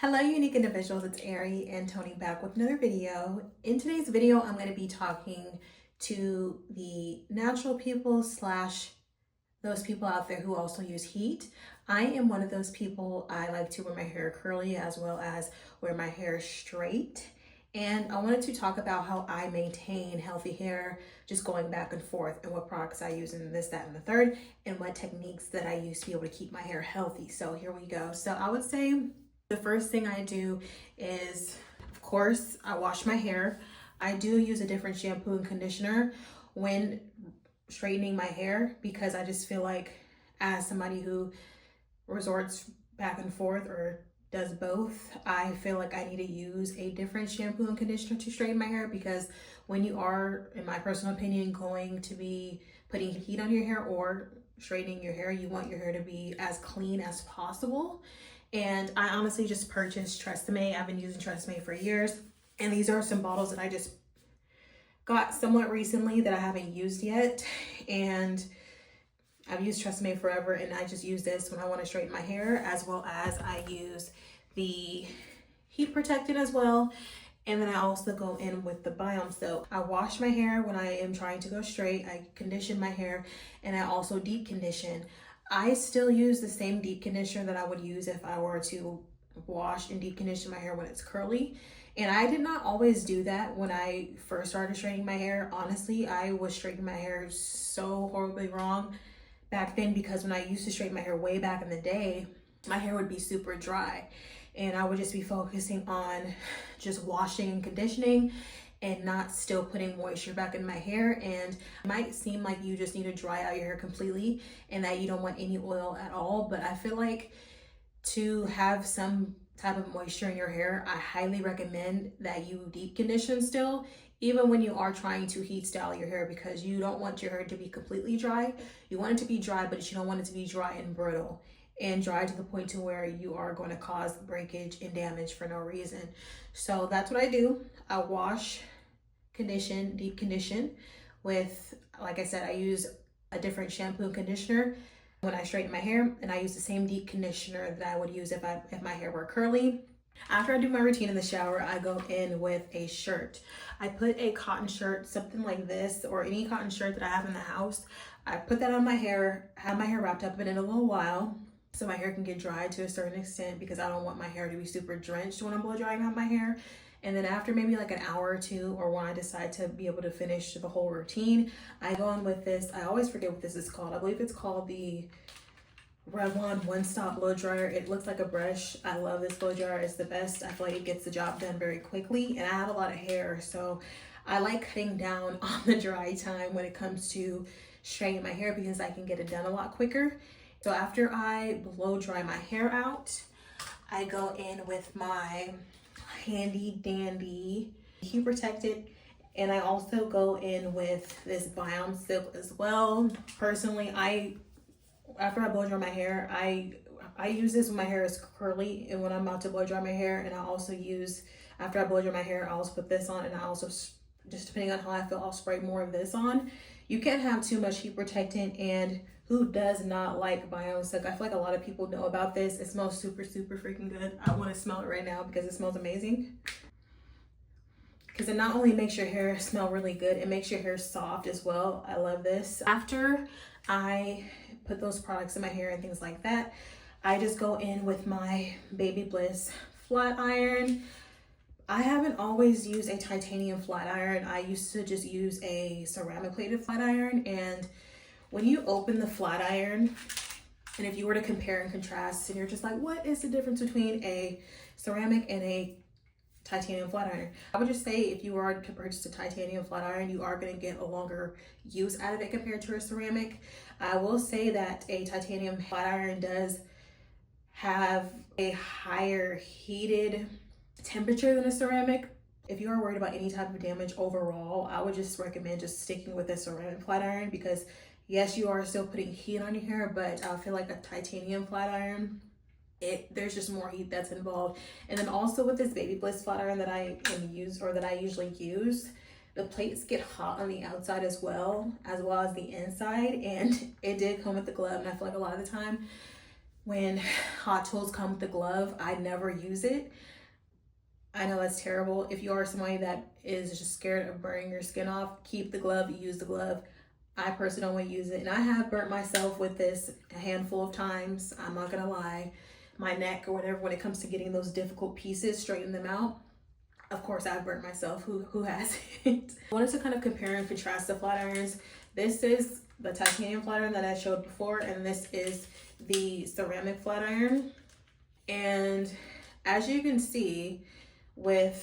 Hello, unique individuals. It's Ari and Tony back with another video. In today's video, I'm going to be talking to the natural people slash those people out there who also use heat. I am one of those people. I like to wear my hair curly as well as wear my hair straight. And I wanted to talk about how I maintain healthy hair, just going back and forth, and what products I use in this, that, and the third, and what techniques that I use to be able to keep my hair healthy. So here we go. So I would say the first thing I do is, of course, I wash my hair. I do use a different shampoo and conditioner when straightening my hair because I just feel like, as somebody who resorts back and forth or does both, I feel like I need to use a different shampoo and conditioner to straighten my hair, because when you are, in my personal opinion, going to be putting heat on your hair or straightening your hair, you want your hair to be as clean as possible. And I honestly just purchased Tresemme. I've been using Tresemme for years, and these are some bottles that I just got somewhat recently that I haven't used yet. And I've used Tresemme forever, and I just use this when I want to straighten my hair, as well as I use the heat protectant as well. And then I also go in with the Biome Soap. I wash my hair when I am trying to go straight. I condition my hair, and I also deep condition. I still use the same deep conditioner that I would use if I were to wash and deep condition my hair when it's curly. And I did not always do that when I first started straightening my hair. Honestly, I was straightening my hair so horribly wrong back then, because when I used to straighten my hair way back in the day, my hair would be super dry, and I would just be focusing on just washing and conditioning and not still putting moisture back in my hair. And it might seem like you just need to dry out your hair completely and that you don't want any oil at all, but I feel like to have some type of moisture in your hair, I highly recommend that you deep condition still, even when you are trying to heat style your hair, because you don't want your hair to be completely dry. You want it to be dry, but you don't want it to be dry and brittle, and dry to the point to where you are going to cause breakage and damage for no reason. So that's what I do. I wash, condition, deep condition with, like I said, I use a different shampoo and conditioner when I straighten my hair, and I use the same deep conditioner that I would use if my hair were curly. After I do my routine in the shower, I go in with a shirt. I put a cotton shirt, something like this, or any cotton shirt that I have in the house. I put that on my hair, have my hair wrapped up in it a little while so my hair can get dried to a certain extent, because I don't want my hair to be super drenched when I'm blow drying out my hair. And then after maybe like an hour or two, or when I decide to be able to finish the whole routine, I go in with this. I always forget what this is called. I believe it's called the Revlon One Stop Blow Dryer. It looks like a brush. I love this blow dryer. It's the best. I feel like it gets the job done very quickly, and I have a lot of hair, so I like cutting down on the dry time when it comes to straightening my hair, because I can get it done a lot quicker. So after I blow dry my hair out, I go in with my handy dandy heat protectant, and I also go in with this Biome Soap as well. Personally, after I blow dry my hair, I use this when my hair is curly and when I'm about to blow dry my hair. And I also use, after I blow dry my hair, I also put this on, and I also, just depending on how I feel, I'll spray more of this on. You can't have too much heat protectant, and who does not like Biome Soap? I feel like a lot of people know about this. It smells super, super freaking good. I want to smell it right now because it smells amazing. Because it not only makes your hair smell really good, it makes your hair soft as well. I love this. After I put those products in my hair and things like that, I just go in with my Baby Bliss flat iron. I haven't always used a titanium flat iron. I used to just use a ceramic plated flat iron. And when you open the flat iron, and if you were to compare and contrast, and you're just like, what is the difference between a ceramic and a titanium flat iron? I would just say, if you are to purchase a titanium flat iron, you are going to get a longer use out of it compared to a ceramic. I will say that a titanium flat iron does have a higher heated temperature than a ceramic. If you are worried about any type of damage overall, I would just recommend just sticking with a ceramic flat iron, because yes, you are still putting heat on your hair, but I feel like a titanium flat iron, there's just more heat that's involved. And then also with this Baby Bliss flat iron that I usually use, the plates get hot on the outside as well as the inside, and it did come with the glove. And I feel like a lot of the time when Hot Tools come with the glove, I never use it. I know that's terrible. If you are somebody that is just scared of burning your skin off, keep the glove, use the glove. I personally don't want to use it. And I have burnt myself with this a handful of times. I'm not gonna lie. My neck or whatever, when it comes to getting those difficult pieces, straighten them out. Of course, I've burnt myself. Who hasn't? I wanted to kind of compare and contrast the flat irons. This is the titanium flat iron that I showed before, and this is the ceramic flat iron. And as you can see, let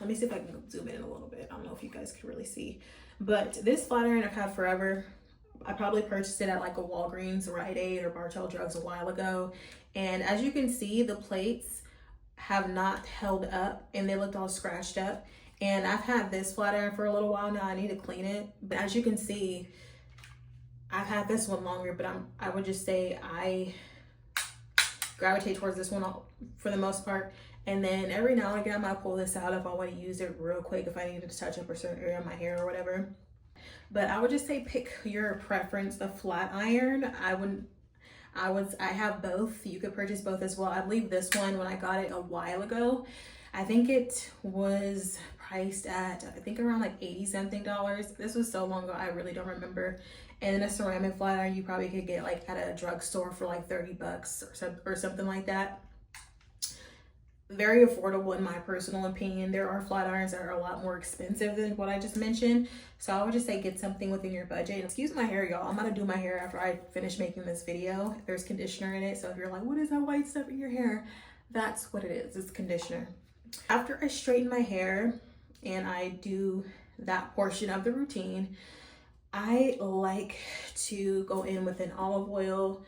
me see if I can zoom in a little bit. I don't know if you guys can really see, but this flat iron I've had forever. I probably purchased it at like a Walgreens, Rite Aid, or Bartell Drugs a while ago. And as you can see, the plates have not held up and they looked all scratched up. And I've had this flat iron for a little while now. I need to clean it. But as you can see, I've had this one longer, but I would just say I gravitate towards this one for the most part. And then every now and again, I might pull this out if I want to use it real quick, if I needed to touch up a certain area of my hair or whatever. But I would just say pick your preference. The flat iron, I have both. You could purchase both as well. I believe this one, when I got it a while ago, I think it was priced at, I think around like 80 something dollars. This was so long ago, I really don't remember. And then a ceramic flat iron, you probably could get like at a drugstore for like 30 bucks or something like that. Very affordable in my personal opinion. There are flat irons that are a lot more expensive than what I just mentioned. So I would just say get something within your budget. And excuse my hair, y'all. I'm gonna do my hair after I finish making this video. There's conditioner in it. So if you're like, what is that white stuff in your hair? That's what it is. It's conditioner. After I straighten my hair and I do that portion of the routine, I like to go in with an olive oil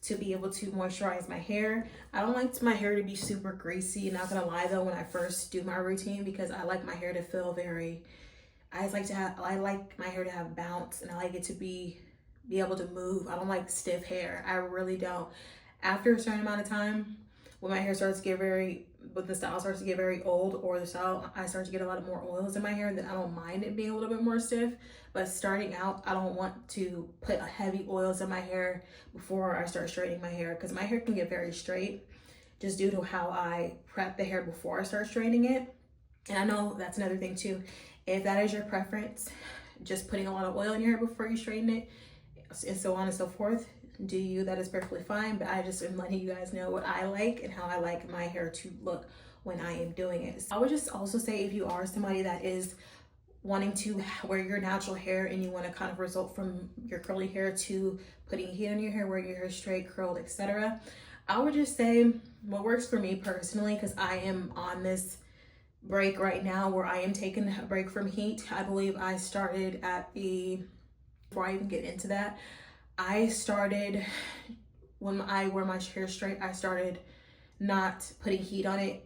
to be able to moisturize my hair. I don't like my hair to be super greasy. Not gonna lie though, when I first do my routine, because I like my hair to feel I like my hair to have bounce, and I like it to be able to move. I don't like stiff hair. I really don't. After a certain amount of time, when my hair starts to get the style starts to get very old, or I start to get a lot of more oils in my hair, then I don't mind it being a little bit more stiff. But starting out, I don't want to put heavy oils in my hair before I start straightening my hair, because my hair can get very straight just due to how I prep the hair before I start straightening it. And I know that's another thing too. If that is your preference, just putting a lot of oil in your hair before you straighten it, and so on and so forth, do you, that is perfectly fine. But I just am letting you guys know what I like and how I like my hair to look when I am doing it. So I would just also say, if you are somebody that is wanting to wear your natural hair and you want to kind of result from your curly hair to putting heat on your hair, wear your hair straight, curled, etc., I would just say what works for me personally, because I am on this break right now where I am taking a break from heat. I believe I started before I even get into that, I started, when I wear my hair straight, I started not putting heat on it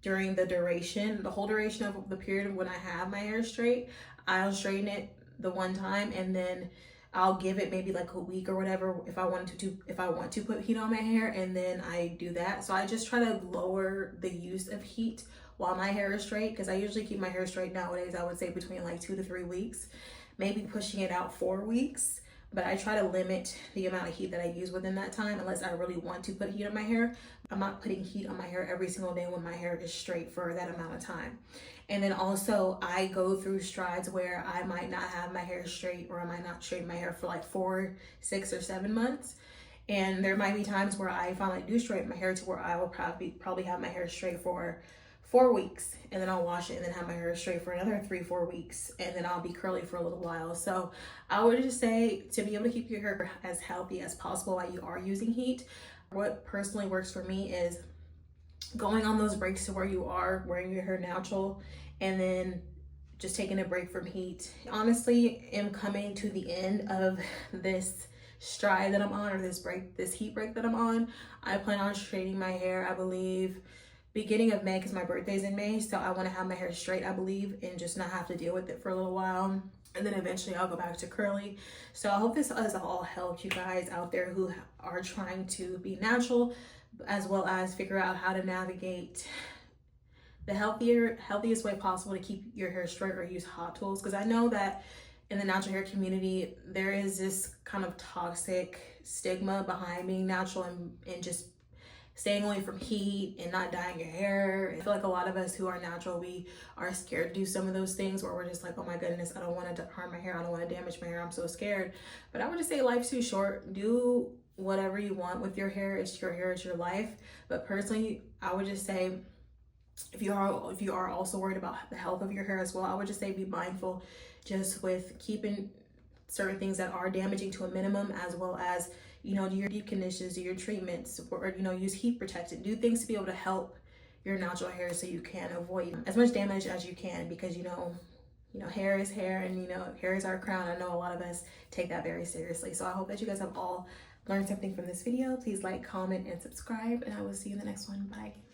during the whole duration of the period when I have my hair straight. I'll straighten it the one time, and then I'll give it maybe like a week or whatever if I want to put heat on my hair, and then I do that. So I just try to lower the use of heat while my hair is straight, because I usually keep my hair straight nowadays, I would say between like 2 to 3 weeks, maybe pushing it out 4 weeks. But I try to limit the amount of heat that I use within that time, unless I really want to put heat on my hair. I'm not putting heat on my hair every single day when my hair is straight for that amount of time. And then also I go through strides where I might not have my hair straight, or I might not straighten my hair for like 4, 6, or 7 months. And there might be times where I finally do straighten my hair to where I will probably have my hair straight for 4 weeks, and then I'll wash it and then have my hair straight for another 3, 4 weeks, and then I'll be curly for a little while. So I would just say, to be able to keep your hair as healthy as possible while you are using heat, what personally works for me is going on those breaks to where you are wearing your hair natural, and then just taking a break from heat. Honestly, I'm coming to the end of this stride that I'm on, or this heat break that I'm on. I plan on straightening my hair, I believe, beginning of May, because my birthday's in May. So I want to have my hair straight, I believe, and just not have to deal with it for a little while. And then eventually I'll go back to curly. So I hope this has all helped you guys out there who are trying to be natural, as well as figure out how to navigate the healthiest way possible to keep your hair straight, or use Hot Tools. Because I know that in the natural hair community, there is this kind of toxic stigma behind being natural and just staying away from heat and not dyeing your hair. I feel like a lot of us who are natural, we are scared to do some of those things where we're just like, oh my goodness, I don't want to harm my hair, I don't want to damage my hair, I'm so scared. But I would just say life's too short. Do whatever you want with your hair. It's your hair, it's your life. But personally, I would just say, if you are also worried about the health of your hair as well, I would just say be mindful just with keeping certain things that are damaging to a minimum, as well as, you know, do your deep conditions, do your treatments, or, you know, use heat protectant, do things to be able to help your natural hair so you can avoid as much damage as you can, because you know, hair is hair, and you know, hair is our crown. I know a lot of us take that very seriously. So I hope that you guys have all learned something from this video. Please like, comment, and subscribe, and I will see you in the next one. Bye.